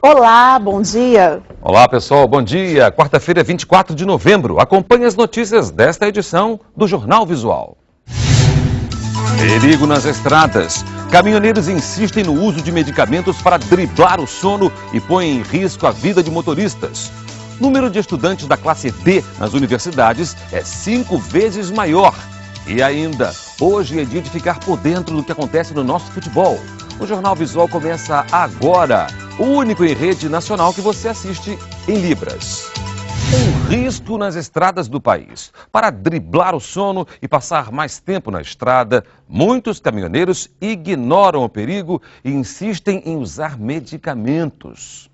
Olá, bom dia. Olá pessoal, bom dia. Quarta-feira, 24 de novembro. Acompanhe as notícias desta edição do Jornal Visual. Perigo nas estradas. Caminhoneiros insistem no uso de medicamentos para driblar o sono e põem em risco a vida de motoristas. O número de estudantes da classe D nas universidades é 5 vezes maior. E ainda, hoje é dia de ficar por dentro do que acontece no nosso futebol. O Jornal Visual começa agora, o único em rede nacional que você assiste em Libras. Um risco nas estradas do país. Para driblar o sono e passar mais tempo na estrada, muitos caminhoneiros ignoram o perigo e insistem em usar medicamentos.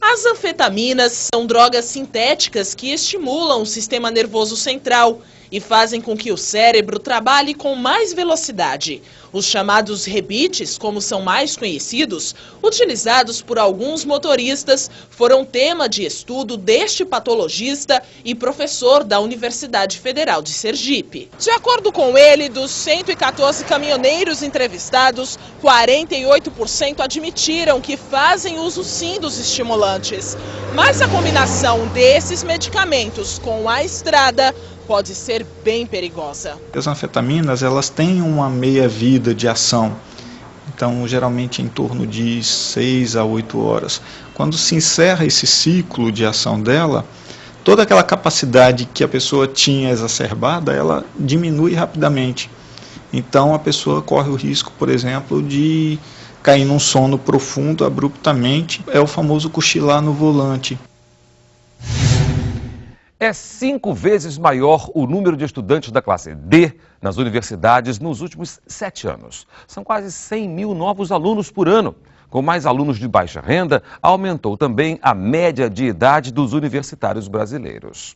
As anfetaminas são drogas sintéticas que estimulam o sistema nervoso central e fazem com que o cérebro trabalhe com mais velocidade. Os chamados rebites, como são mais conhecidos, utilizados por alguns motoristas, foram tema de estudo deste patologista e professor da Universidade Federal de Sergipe. De acordo com ele, dos 114 caminhoneiros entrevistados, 48% admitiram que fazem uso sim dos estimulantes. Mas a combinação desses medicamentos com a estrada pode ser bem perigosa. As anfetaminas, elas têm uma meia-vida de ação, então geralmente em torno de 6 a 8 horas. Quando se encerra esse ciclo de ação dela, toda aquela capacidade que a pessoa tinha exacerbada, ela diminui rapidamente. Então a pessoa corre o risco, por exemplo, de cair num sono profundo abruptamente, é o famoso cochilar no volante. É 5 vezes maior o número de estudantes da classe D nas universidades nos últimos 7 anos. São quase 100 mil novos alunos por ano. Com mais alunos de baixa renda, aumentou também a média de idade dos universitários brasileiros.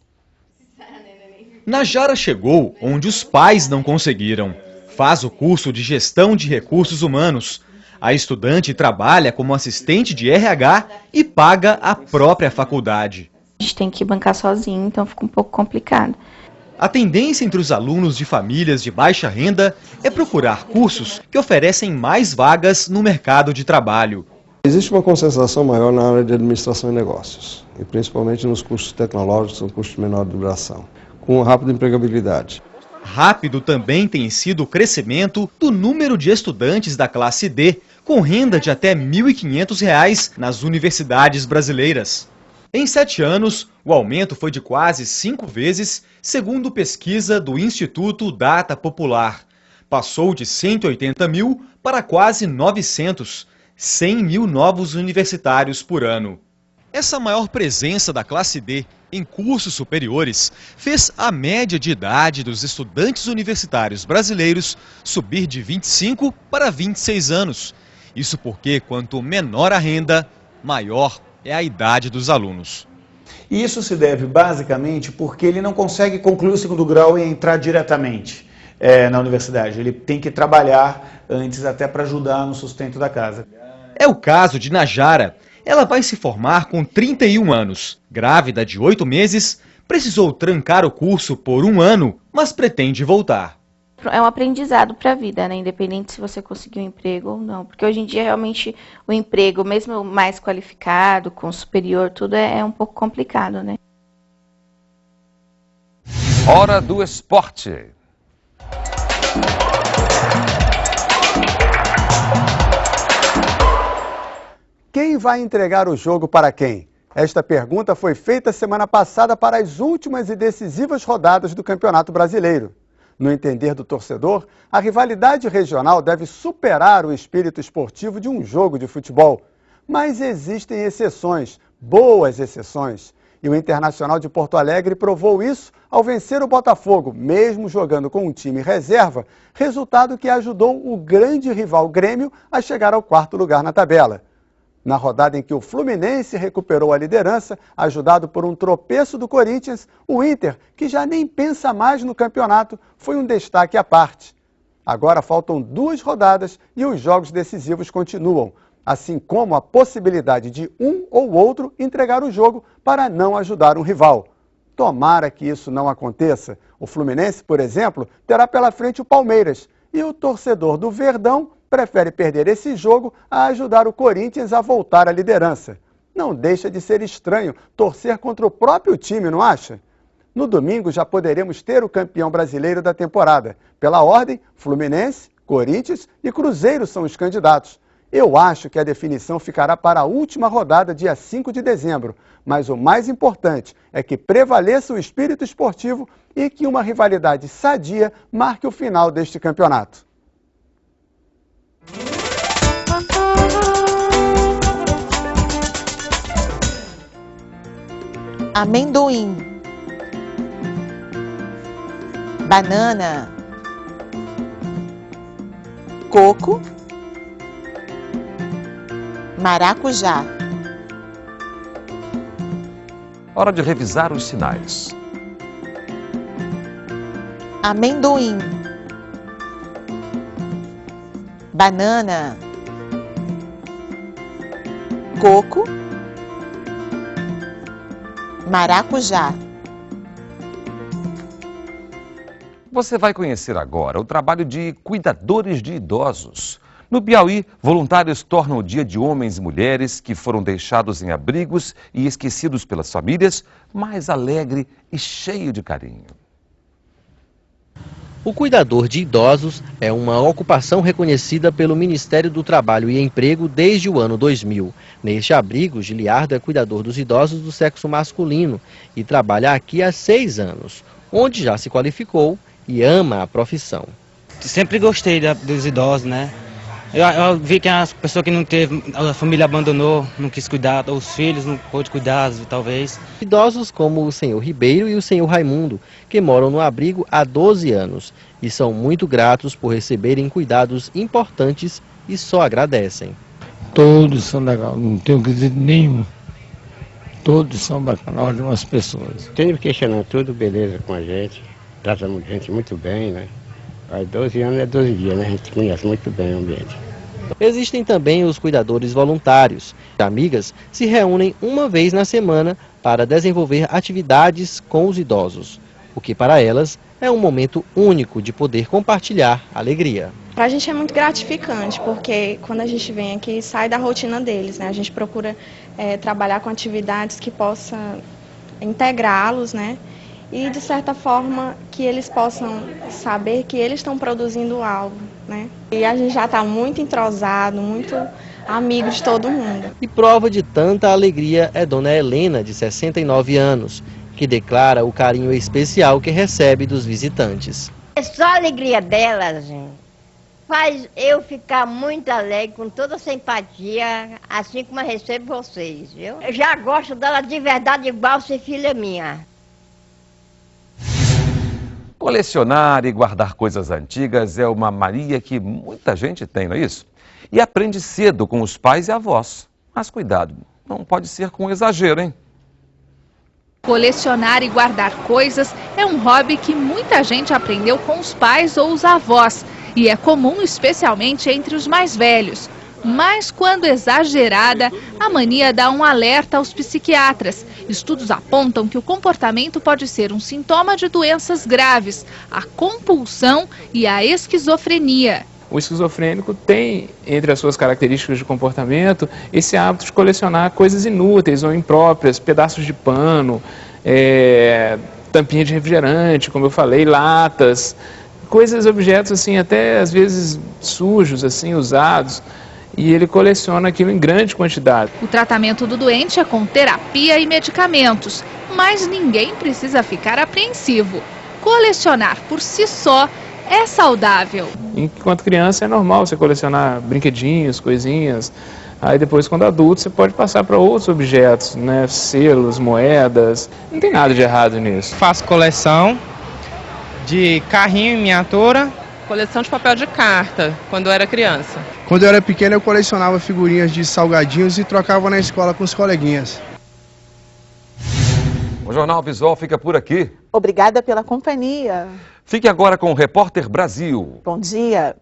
Najara chegou onde os pais não conseguiram. Faz o curso de Gestão de Recursos Humanos. A estudante trabalha como assistente de RH e paga a própria faculdade. A gente tem que bancar sozinho, então fica um pouco complicado. A tendência entre os alunos de famílias de baixa renda é procurar cursos que oferecem mais vagas no mercado de trabalho. Existe uma concentração maior na área de administração e negócios, e principalmente nos cursos tecnológicos, são cursos de menor duração, com rápida empregabilidade. Rápido também tem sido o crescimento do número de estudantes da classe D, com renda de até R$ 1.500 nas universidades brasileiras. Em 7 anos, o aumento foi de quase 5 vezes, segundo pesquisa do Instituto Data Popular. Passou de 180 mil para quase 900, 100 mil novos universitários por ano. Essa maior presença da classe D em cursos superiores fez a média de idade dos estudantes universitários brasileiros subir de 25 para 26 anos. Isso porque, quanto menor a renda, maior é a idade dos alunos. E isso se deve basicamente porque ele não consegue concluir o segundo grau e entrar diretamente na universidade. Ele tem que trabalhar antes até para ajudar no sustento da casa. É o caso de Najara. Ela vai se formar com 31 anos. Grávida de 8 meses, precisou trancar o curso por 1 ano, mas pretende voltar. É um aprendizado para a vida, né? Independente se você conseguir um emprego ou não. Porque hoje em dia, realmente, o emprego, mesmo mais qualificado, com superior, tudo é um pouco complicado, né? Hora do esporte. Quem vai entregar o jogo para quem? Esta pergunta foi feita semana passada para as últimas e decisivas rodadas do Campeonato Brasileiro. No entender do torcedor, a rivalidade regional deve superar o espírito esportivo de um jogo de futebol. Mas existem exceções, boas exceções. E o Internacional de Porto Alegre provou isso ao vencer o Botafogo, mesmo jogando com um time reserva, resultado que ajudou o grande rival Grêmio a chegar ao 4º lugar na tabela. Na rodada em que o Fluminense recuperou a liderança, ajudado por um tropeço do Corinthians, o Inter, que já nem pensa mais no campeonato, foi um destaque à parte. Agora faltam 2 rodadas e os jogos decisivos continuam, assim como a possibilidade de um ou outro entregar o jogo para não ajudar um rival. Tomara que isso não aconteça. O Fluminense, por exemplo, terá pela frente o Palmeiras e o torcedor do Verdão prefere perder esse jogo a ajudar o Corinthians a voltar à liderança. Não deixa de ser estranho torcer contra o próprio time, não acha? No domingo já poderemos ter o campeão brasileiro da temporada. Pela ordem, Fluminense, Corinthians e Cruzeiro são os candidatos. Eu acho que a definição ficará para a última rodada, dia 5 de dezembro. Mas o mais importante é que prevaleça o espírito esportivo e que uma rivalidade sadia marque o final deste campeonato. Amendoim, banana, coco, maracujá. Hora de revisar os sinais. Amendoim, banana, coco, maracujá. Você vai conhecer agora o trabalho de cuidadores de idosos. No Piauí, voluntários tornam o dia de homens e mulheres que foram deixados em abrigos e esquecidos pelas famílias mais alegre e cheio de carinho. O cuidador de idosos é uma ocupação reconhecida pelo Ministério do Trabalho e Emprego desde o ano 2000. Neste abrigo, Giliardo é cuidador dos idosos do sexo masculino e trabalha aqui há 6 anos, onde já se qualificou e ama a profissão. Sempre gostei dos idosos, né? Eu vi que as pessoas que não teve, a família abandonou, não quis cuidar, ou os filhos não pôde cuidar, talvez. Idosos como o senhor Ribeiro e o senhor Raimundo, que moram no abrigo há 12 anos e são muito gratos por receberem cuidados importantes e só agradecem. Todos são legais, não tenho que dizer nenhum. Todos são bacanas, ótimas pessoas. Tem questionando tudo, beleza com a gente, trata a gente muito bem, né? Há 12 anos é 12 dias, né? A gente conhece muito bem o ambiente. Existem também os cuidadores voluntários. Amigas se reúnem uma vez na semana para desenvolver atividades com os idosos, o que para elas é um momento único de poder compartilhar alegria. Para a gente é muito gratificante, porque quando a gente vem aqui, sai da rotina deles, né? A gente procura trabalhar com atividades que possam integrá-los, né? E, de certa forma, que eles possam saber que eles estão produzindo algo, né? E a gente já está muito entrosado, muito amigo de todo mundo. E prova de tanta alegria é Dona Helena, de 69 anos, que declara o carinho especial que recebe dos visitantes. É só a alegria dela, gente, faz eu ficar muito alegre, com toda a simpatia, assim como eu recebo vocês, viu? Eu já gosto dela de verdade, igual ser filha minha. Colecionar e guardar coisas antigas é uma mania que muita gente tem, não é isso? E aprende cedo com os pais e avós. Mas cuidado, não pode ser com exagero, hein? Colecionar e guardar coisas é um hobby que muita gente aprendeu com os pais ou os avós. E é comum especialmente entre os mais velhos. Mas quando exagerada, a mania dá um alerta aos psiquiatras. Estudos apontam que o comportamento pode ser um sintoma de doenças graves, a compulsão e a esquizofrenia. O esquizofrênico tem, entre as suas características de comportamento, esse hábito de colecionar coisas inúteis ou impróprias, pedaços de pano, tampinha de refrigerante, como eu falei, latas, coisas, objetos assim, até às vezes sujos, assim, usados. E ele coleciona aquilo em grande quantidade. O tratamento do doente é com terapia e medicamentos, mas ninguém precisa ficar apreensivo. Colecionar por si só é saudável. Enquanto criança é normal você colecionar brinquedinhos, coisinhas. Aí depois, quando adulto, você pode passar para outros objetos, né? Selos, moedas. Não tem nada de errado nisso. Faço coleção de carrinho em miniatura. Coleção de papel de carta, quando eu era criança. Quando eu era pequeno, eu colecionava figurinhas de salgadinhos e trocava na escola com os coleguinhas. O Jornal Visual fica por aqui. Obrigada pela companhia. Fique agora com o Repórter Brasil. Bom dia.